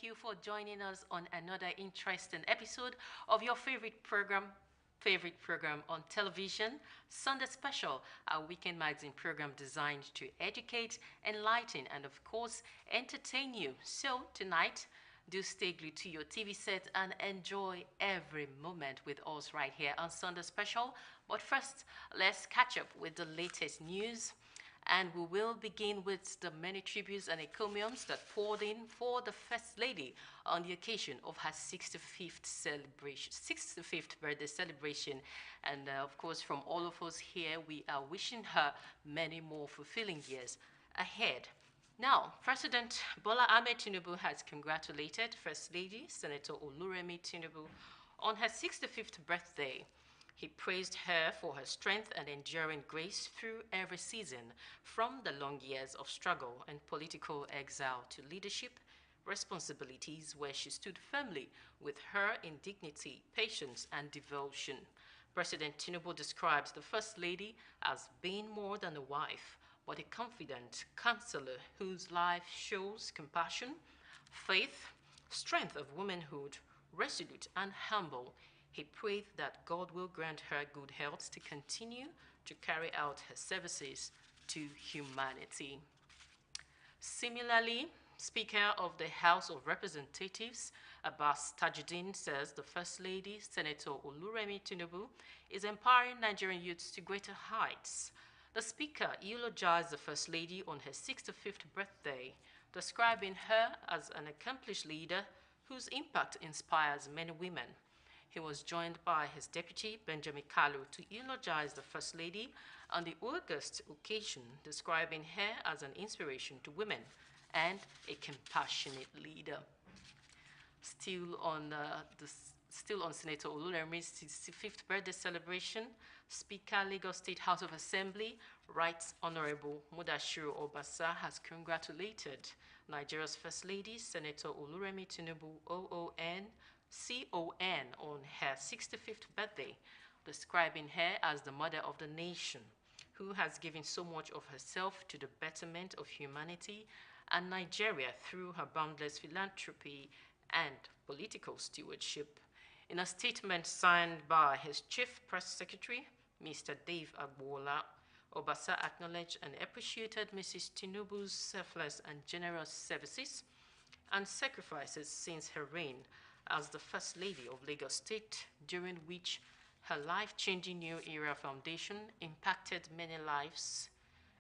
thank you for joining us on another interesting episode of your favorite program on television, Sunday Special, our weekend magazine program designed to educate, enlighten, and of course, entertain you. So, tonight, do stay glued to your TV set and enjoy every moment with us right here on Sunday Special. But first, let's catch up with the latest news. And we will begin with the many tributes and encomiums that poured in for the First Lady on the occasion of her 65th birthday celebration. And of course, from all of us here, we are wishing her many more fulfilling years ahead. Now, President Bola Ahmed Tinubu has congratulated First Lady Senator Oluremi Tinubu on her 65th birthday. He praised her for her strength and enduring grace through every season, from the long years of struggle and political exile to leadership responsibilities where she stood firmly with her in dignity, patience, and devotion. President Tinubu described the First Lady as being more than a wife, but a confident counselor whose life shows compassion, faith, strength of womanhood, resolute and humble. He prayed that God will grant her good health to continue to carry out her services to humanity. Similarly, Speaker of the House of Representatives, Abbas Tajuddin, says the First Lady, Senator Oluremi Tinubu, is empowering Nigerian youths to greater heights. The Speaker eulogized the First Lady on her 65th birthday, describing her as an accomplished leader whose impact inspires many women. He was joined by his deputy, Benjamin Kalu, to eulogize the First Lady on the August occasion, describing her as an inspiration to women and a compassionate leader. Still on Senator Oluremi's 65th birthday celebration, Speaker Lagos State House of Assembly, Right Honorable Mudashiru Obasa, has congratulated Nigeria's First Lady, Senator Oluremi Tinubu, CON, on her 65th birthday, describing her as the mother of the nation, who has given so much of herself to the betterment of humanity and Nigeria through her boundless philanthropy and political stewardship. In a statement signed by his chief press secretary, Mr. Dave Agbola, Obasa acknowledged and appreciated Mrs. Tinubu's selfless and generous services and sacrifices since her reign as the First Lady of Lagos State, during which her life-changing New Era Foundation impacted many lives,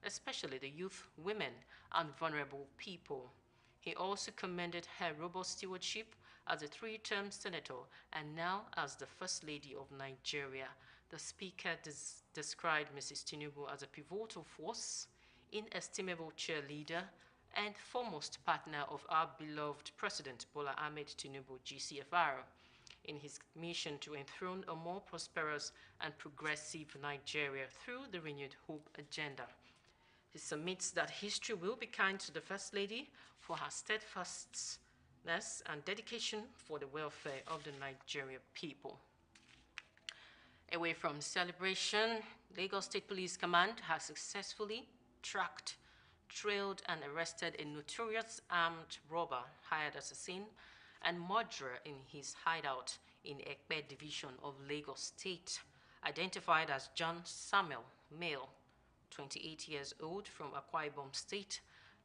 especially the youth, women, and vulnerable people. He also commended her robust stewardship as a three-term senator and now as the First Lady of Nigeria. The Speaker described Mrs. Tinubu as a pivotal force, inestimable cheerleader, and foremost partner of our beloved President Bola Ahmed Tinubu, GCFR, in his mission to enthrone a more prosperous and progressive Nigeria through the Renewed Hope agenda. He submits that history will be kind to the First Lady for her steadfastness and dedication for the welfare of the Nigerian people. Away from celebration, Lagos State Police Command has successfully tracked, trailed, and arrested a notorious armed robber, hired assassin, and murderer in his hideout in Ekpe Division of Lagos State, identified as John Samuel, male, 28 years old, from Akwa Ibom State.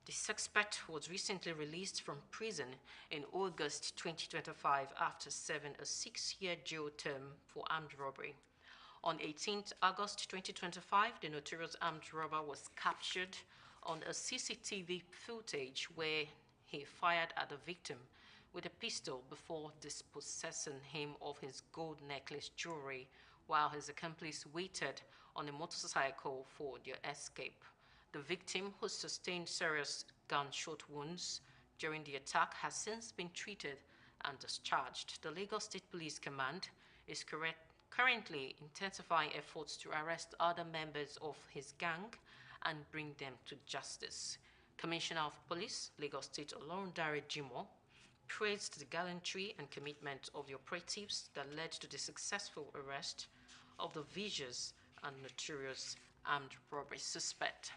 The suspect was recently released from prison in August 2025 after serving a 6-year jail term for armed robbery. On 18th August 2025, the notorious armed robber was captured on a CCTV footage where he fired at the victim with a pistol before dispossessing him of his gold necklace jewelry, while his accomplice waited on a motorcycle for their escape. The victim, who sustained serious gunshot wounds during the attack, has since been treated and discharged. The Lagos State Police Command is currently intensifying efforts to arrest other members of his gang and bring them to justice. Commissioner of Police, Lagos State Olorundare Jimoh, praised the gallantry and commitment of the operatives that led to the successful arrest of the vicious and notorious armed robbery suspect.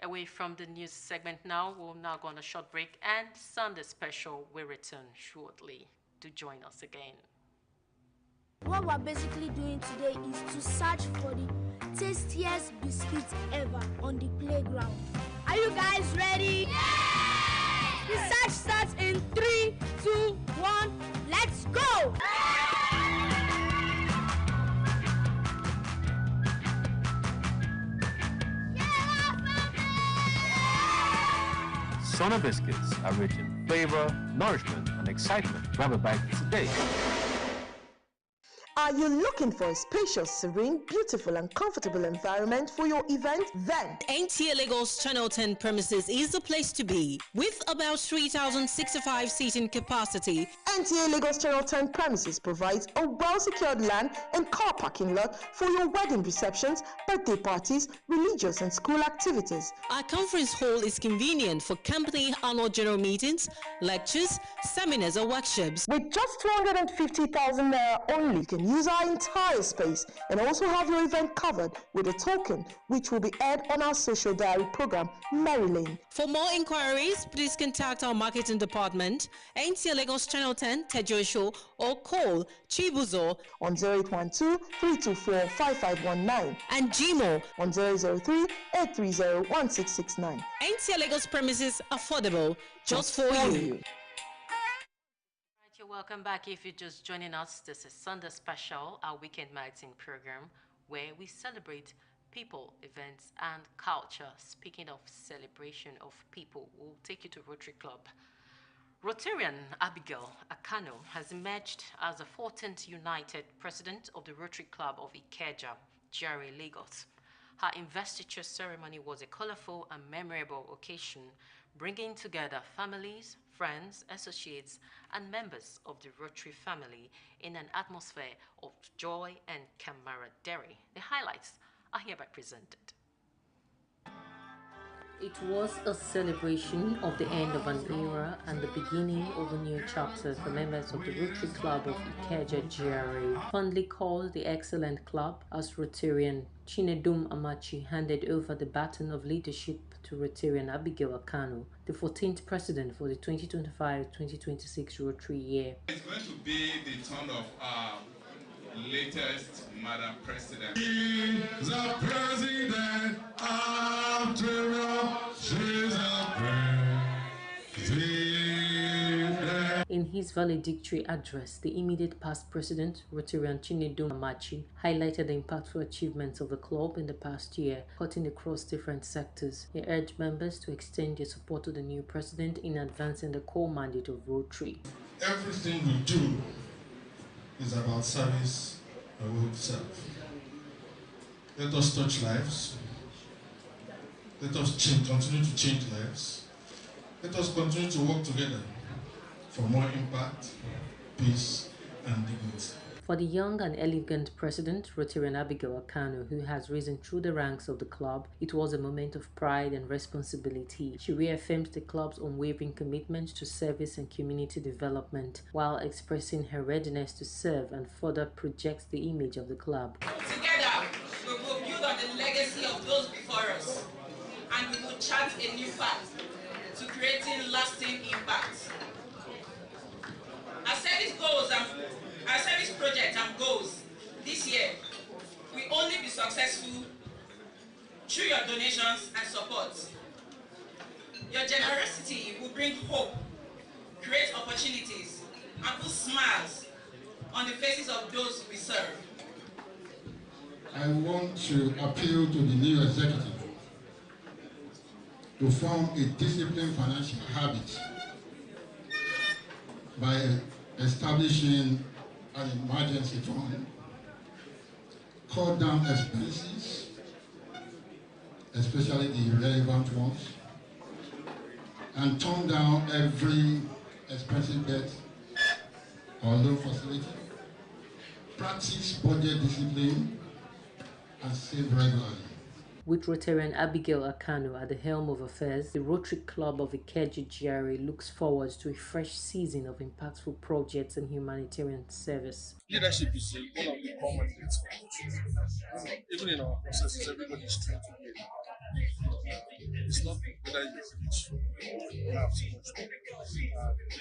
Away from the news segment now, we'll now go on a short break, and Sunday special will return shortly. Do join us again. What we're basically doing today is to search for the tastiest biscuits ever on the playground. Are you guys ready? Yeah! The search starts in 3, 2, 1, let's go! Sona biscuits are rich in flavor, nourishment, and excitement. Grab a bite today. Are you looking for a spacious, serene, beautiful and comfortable environment for your event? Then NTA Lagos Channel 10 premises is the place to be. With about 3,065 seating capacity, NTA Lagos Channel 10 premises provides a well-secured land and car parking lot for your wedding receptions, birthday parties, religious and school activities. our conference hall is convenient for company annual general meetings, lectures, seminars or workshops. With just 250,000 naira only, you can use our entire space and also have your event covered with a token which will be aired on our social diary program, Mary Lane. For more inquiries, please contact our marketing department, NTA Lagos Channel 10, Tejo Show, or call Chibuzo on 0812-324-5519 and Gmo on 003-830-1669. NTA Lagos premises affordable just for you. Welcome back. If you're just joining us, this is Sunday Special, our weekend magazine program where we celebrate people, events, and culture. Speaking of celebration of people, we'll take you to Rotary Club. Rotarian Abigail Akano has emerged as the 14th United President of the Rotary Club of Ikeja, GRA, Lagos. Her investiture ceremony was a colorful and memorable occasion, bringing together families, friends, associates, and members of the Rotary family in an atmosphere of joy and camaraderie. The highlights are hereby presented. It was a celebration of the end of an era and the beginning of a new chapter for members of the Rotary Club of Ikeja GRA, fondly called the Excellent Club, as Rotarian Chinedum Amachi handed over the baton of leadership to Rotarian Abigail Akano, the 14th president for the 2025-2026 Rotary year. It's going to be the turn of our latest Madam President. She's a president after all. She's a president. In his valedictory address, the immediate past president, Rotarian Chinedum Amachi, highlighted the impactful achievements of the club in the past year, cutting across different sectors. He urged members to extend their support to the new president in advancing the core mandate of Rotary. Everything we do is about service and we will serve. Let us touch lives. Let us continue to change lives. Let us continue to work together for more impact, peace, and dignity. For the young and elegant president, Rotarian Abigail Akano, who has risen through the ranks of the club, it was a moment of pride and responsibility. She reaffirmed the club's unwavering commitment to service and community development, while expressing her readiness to serve and further project the image of the club. Together, we will build on the legacy of those before us, and we will chart a new path to creating lasting impact. Our service projects and goals this year will only be successful through your donations and support. Your generosity will bring hope, create opportunities, and put smiles on the faces of those we serve. I want to appeal to the new executive to form a disciplined financial habit by establishing an emergency fund, cut down expenses, especially the irrelevant ones, and turn down every expensive debt or loan facility, practice budget discipline, and save regularly. With Rotarian Abigail Akano at the helm of affairs, the Rotary Club of Ikeja GRA looks forward to a fresh season of impactful projects and humanitarian service. Leadership is one of the common things. Even in our processes, everybody is trying to lead. It's not whether you have so much.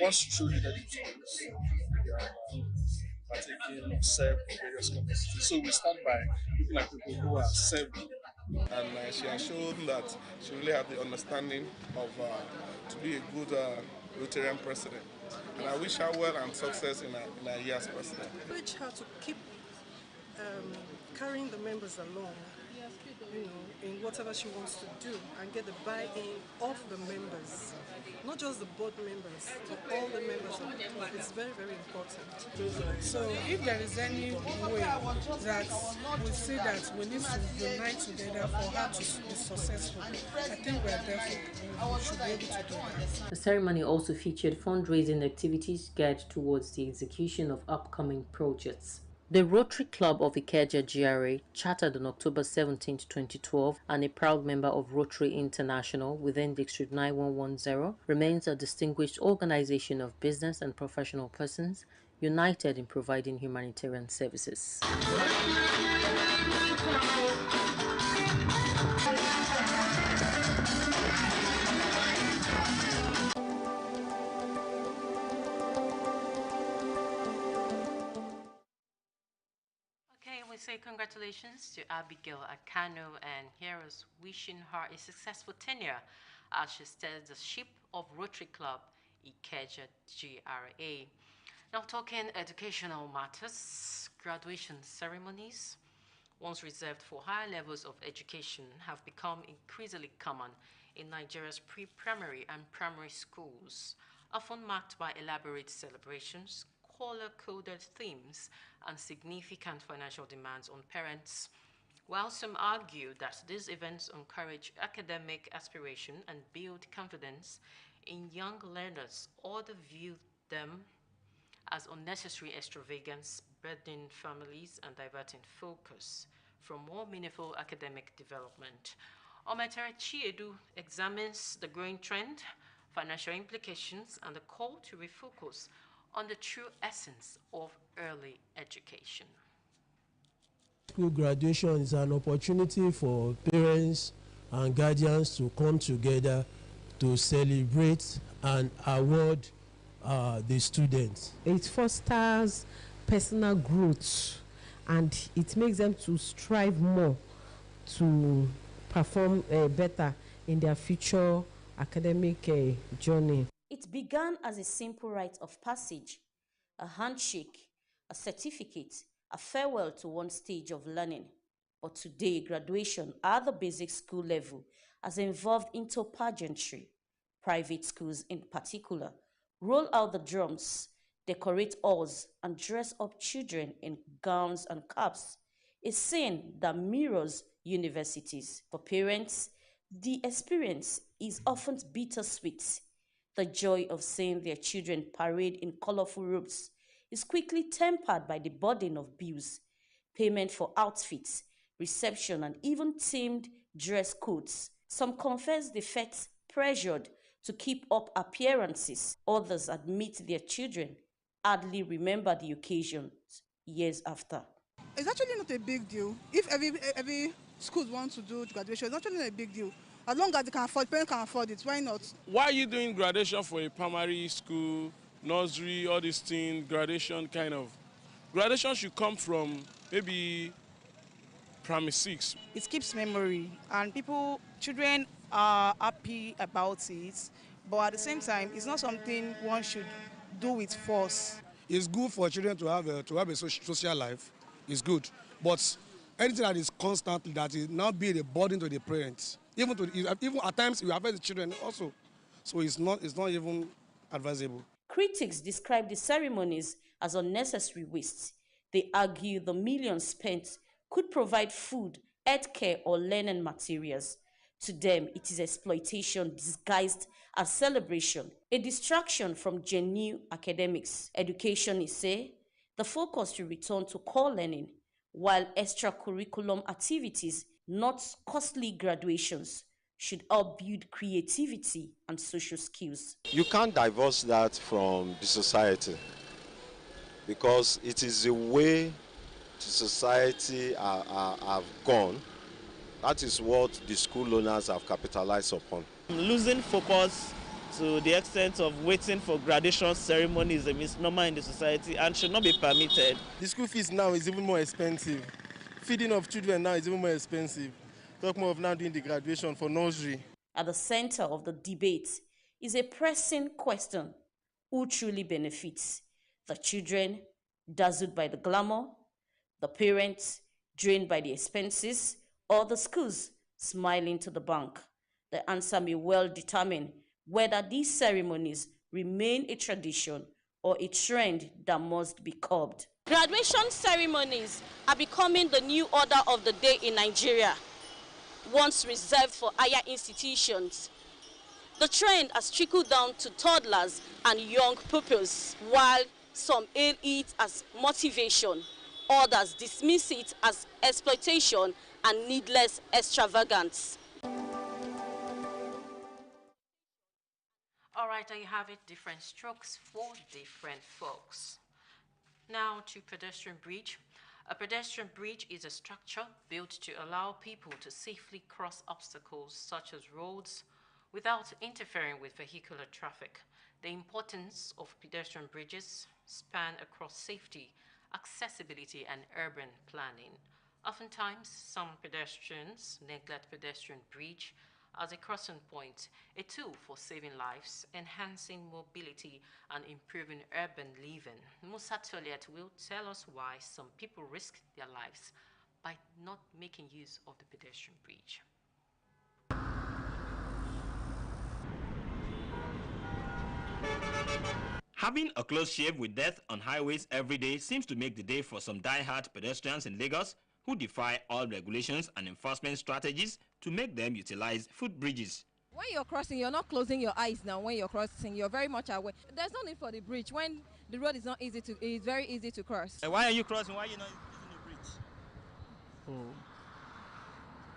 Once you show leadership skills, you are partaking of serve various capacities. So we start by looking at people who are serving. And she has shown that she really has the understanding of to be a good Rotarian president. And I wish her well and success in her year as president. Encourage her to keep carrying the members along, in whatever she wants to do, and get the buy-in of the members, not just the board members, but all the members of the club. It's very, very important. So if there is any way that we see that we need to unite together for her to be successful, I think we are therefore we should be able to do that. The ceremony also featured fundraising activities geared towards the execution of upcoming projects. The Rotary Club of Ikeja GRA, chartered on October 17, 2012, and a proud member of Rotary International within District 9110, remains a distinguished organization of business and professional persons united in providing humanitarian services. We say congratulations to Abigail Akano, and here is wishing her a successful tenure as she steers the ship of Rotary Club Ikeja GRA. Now talking educational matters, graduation ceremonies, once reserved for higher levels of education, have become increasingly common in Nigeria's pre-primary and primary schools, often marked by elaborate celebrations, color-coded themes, and significant financial demands on parents. While some argue that these events encourage academic aspiration and build confidence in young learners, others view them as unnecessary extravagance, burdening families and diverting focus from more meaningful academic development. Ometere Chiedu examines the growing trend, financial implications, and the call to refocus on the true essence of early education. School graduation is an opportunity for parents and guardians to come together to celebrate and award the students. It fosters personal growth and it makes them to strive more to perform better in their future academic journey. It began as a simple rite of passage, a handshake, a certificate, a farewell to one stage of learning. But today, graduation at the basic school level has evolved into pageantry. Private schools in particular roll out the drums, decorate halls, and dress up children in gowns and caps, a scene that mirrors universities. For parents, the experience is often bittersweet. The joy of seeing their children parade in colorful robes is quickly tempered by the burden of bills, payment for outfits, reception, and even themed dress codes. Some confess they felt pressured to keep up appearances. Others admit their children hardly remember the occasions years after. It's actually not a big deal. If every school wants to do graduation, it's actually not a big deal. As long as they can afford, parents can afford it, why not? Why are you doing graduation for a primary school, nursery, all these things, graduation kind of? Graduation should come from maybe primary 6. It keeps memory and children are happy about it, but at the same time, it's not something one should do with force. It's good for children to have a social life. It's good, but anything that is constantly, that is now be a burden to the parents, even at times it will affect the children also. So it's not even advisable. Critics describe the ceremonies as unnecessary waste. They argue the millions spent could provide food, healthcare, or learning materials. To them, it is exploitation disguised as celebration, a distraction from genuine academics. Educationists say the focus should return to core learning, while extracurriculum activities, not costly graduations, should help build creativity and social skills. You can't divorce that from the society because it is the way the society have gone That is what the school owners have capitalized upon. Losing focus to the extent of waiting for graduation ceremony is a misnomer in the society and should not be permitted. The school fees now is even more expensive. Feeding of children now is even more expensive. Talk more of now doing the graduation for nursery. At the center of the debate is a pressing question: who truly benefits? The children, dazzled by the glamour, the parents, drained by the expenses, or the schools, smiling to the bank? The answer may well determine whether these ceremonies remain a tradition or a trend that must be curbed. Graduation ceremonies are becoming the new order of the day in Nigeria, once reserved for higher institutions. The trend has trickled down to toddlers and young pupils. While some hail it as motivation, others dismiss it as exploitation and needless extravagance. All right, there you have it, different strokes for different folks. Now to pedestrian bridge. A pedestrian bridge is a structure built to allow people to safely cross obstacles such as roads without interfering with vehicular traffic. The importance of pedestrian bridges span across safety, accessibility, and urban planning. Oftentimes, some pedestrians neglect pedestrian bridge as a crossing point, a tool for saving lives, enhancing mobility, and improving urban living. Musa Toliet will tell us why some people risk their lives by not making use of the pedestrian bridge. Having a close shave with death on highways every day seems to make the day for some die-hard pedestrians in Lagos who defy all regulations and enforcement strategies to make them utilize footbridges. When you're crossing, you're not closing your eyes now. When you're crossing, you're very much aware. There's no need for the bridge. When the road is not easy to, it's very easy to cross. Why are you crossing? Why are you not using the bridge?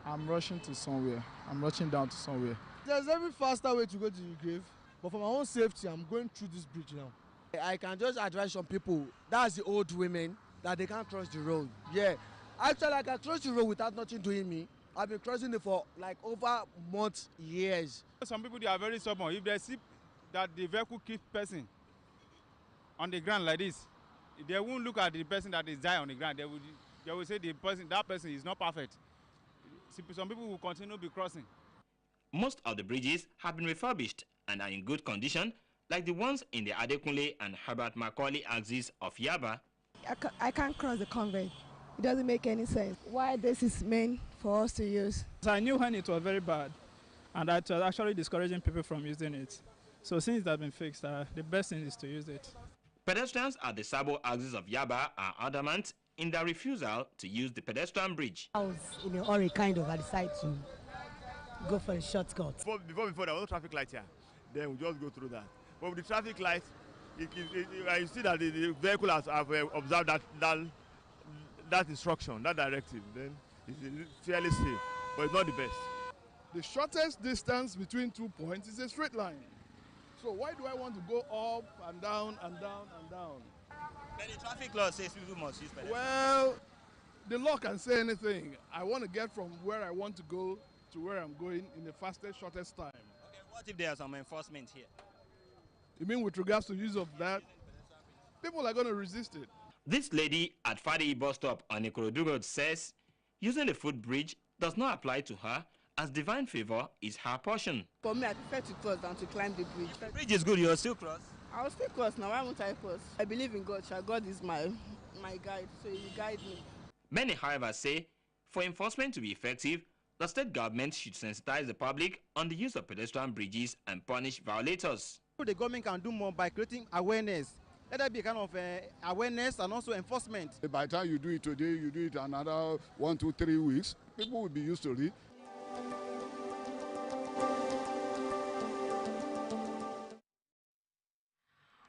Oh, I'm rushing to somewhere. I'm rushing down to somewhere. There's every faster way to go to the grave, but for my own safety, I'm going through this bridge now. I can just advise some people, that's the old women, that they can't cross the road. Yeah, actually I can cross the road without nothing doing me. I've been crossing it for like over months, years. Some people, they are very stubborn. If they see that the vehicle keeps person on the ground like this, they won't look at the person that is dying on the ground. They will say that person is not perfect. Some people will continue to be crossing. Most of the bridges have been refurbished and are in good condition, like the ones in the Adekunle and Herbert Macaulay axis of Yaba. I can't cross the convent. It doesn't make any sense. Why this is meant for us to use? So I knew when it was very bad, and that was actually discouraging people from using it. So since it has been fixed, the best thing is to use it. Pedestrians at the Sabo axis of Yaba are adamant in their refusal to use the pedestrian bridge. I was in a hurry, kind of, I decided to go for a shortcut. Before there was no traffic light here. Then we just go through that. But with the traffic light, you see that the vehicle has observed that instruction, that directive, then it's fairly safe, but it's not the best. The shortest distance between 2 points is a straight line. So why do I want to go up and down and down and down? But the traffic law says people must use pedestrian. Well, the law can say anything. I want to get from where I want to go to where I'm going in the fastest, shortest time. Okay, what if there's some enforcement here? You mean with regards to use of that? People are going to resist it. This lady at Fadi bus stop on Ikorodu Road says using the footbridge does not apply to her as divine favor is her portion. For me, I prefer to cross than to climb the bridge. The bridge is good, you'll still cross? I will still cross now. Why won't I cross? I believe in God. God is my guide, so he will guide me. Many, however, say for enforcement to be effective, the state government should sensitize the public on the use of pedestrian bridges and punish violators. The government can do more by creating awareness. Let there be a kind of awareness and also enforcement. By the time you do it today, you do it another 1, 2, 3 weeks. People will be used to it.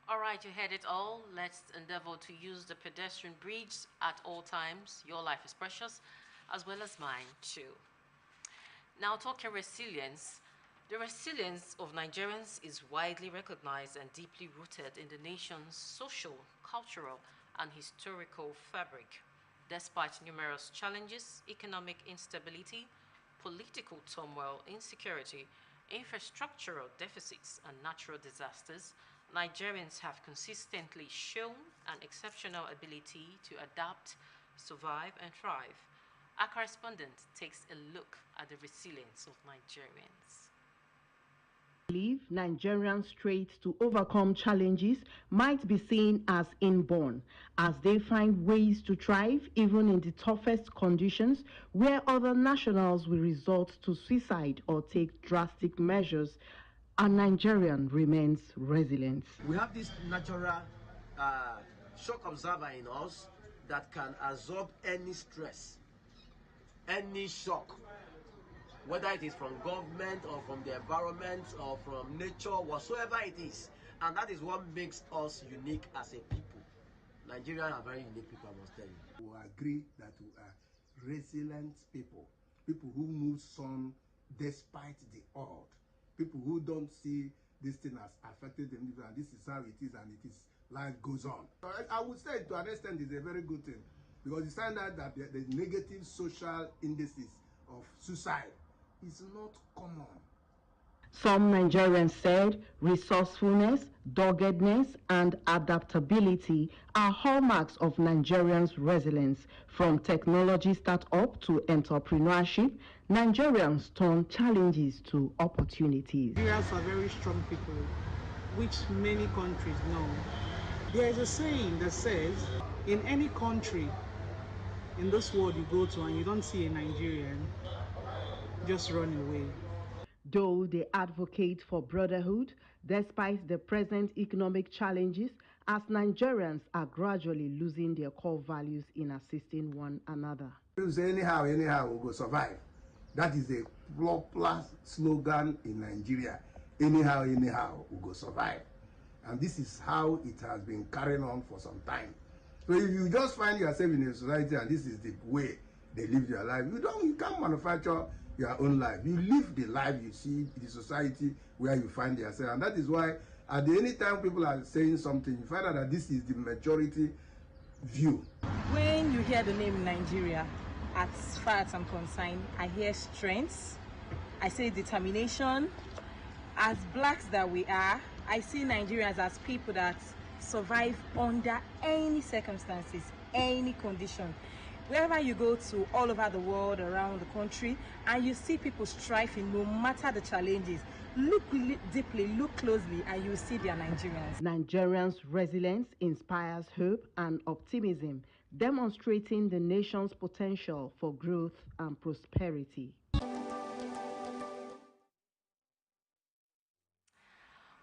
All right, you heard it all. Let's endeavor to use the pedestrian bridge at all times. Your life is precious, as well as mine too. Now, talking resilience. The resilience of Nigerians is widely recognized and deeply rooted in the nation's social, cultural, and historical fabric. Despite numerous challenges, economic instability, political turmoil, insecurity, infrastructural deficits, and natural disasters, Nigerians have consistently shown an exceptional ability to adapt, survive, and thrive. Our correspondent takes a look at the resilience of Nigerians. Believe Nigerians' traits to overcome challenges might be seen as inborn, as they find ways to thrive even in the toughest conditions, where other nationals will resort to suicide or take drastic measures. A Nigerian remains resilient. We have this natural shock absorber in us that can absorb any stress, any shock, whether it is from government or from the environment or from nature, whatsoever it is. And that is what makes us unique as a people. Nigerians are very unique people, I must tell you. We agree that we are resilient people, people who move on despite the odd, people who don't see this thing as affected them, and this is how it is, and it is, life goes on. I would say to an extent it's a very good thing, because you find out that the negative social indices of suicide is not common. Some Nigerians said resourcefulness, doggedness, and adaptability are hallmarks of Nigerians' resilience. From technology startup to entrepreneurship, Nigerians turn challenges to opportunities. Nigerians are very strong people, which many countries know. There is a saying that says, in any country in this world you go to and you don't see a Nigerian, just run away. Though they advocate for brotherhood, despite the present economic challenges, as Nigerians are gradually losing their core values in assisting one another. Anyhow, we will survive. That is a popular slogan in Nigeria. Anyhow, we will survive. And this is how it has been carrying on for some time. So if you just find yourself in a society and this is the way they live their life, you can't manufacture your own life. You live the life you see in the society where you find yourself. And that is why at any time people are saying something, you find out that this is the majority view. When you hear the name Nigeria, as far as I'm concerned, I hear strength, I say determination. As blacks that we are, I see Nigerians as people that survive under any circumstances, any condition. Wherever you go to, all over the world, around the country, and you see people striving no matter the challenges, look deeply, look closely, and you see they are Nigerians. Nigerians' resilience inspires hope and optimism, demonstrating the nation's potential for growth and prosperity.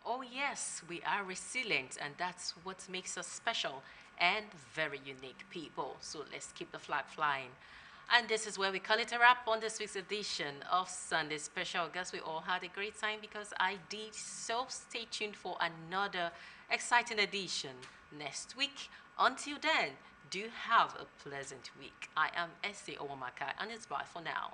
Oh yes, we are resilient, and that's what makes us special and very unique people. So let's keep the flag flying. And this is where we call it a wrap on this week's edition of Sunday Special. I guess we all had a great time because I did. So stay tuned for another exciting edition next week. Until then, do have a pleasant week. I am Essie Owamaka, and it's bye for now.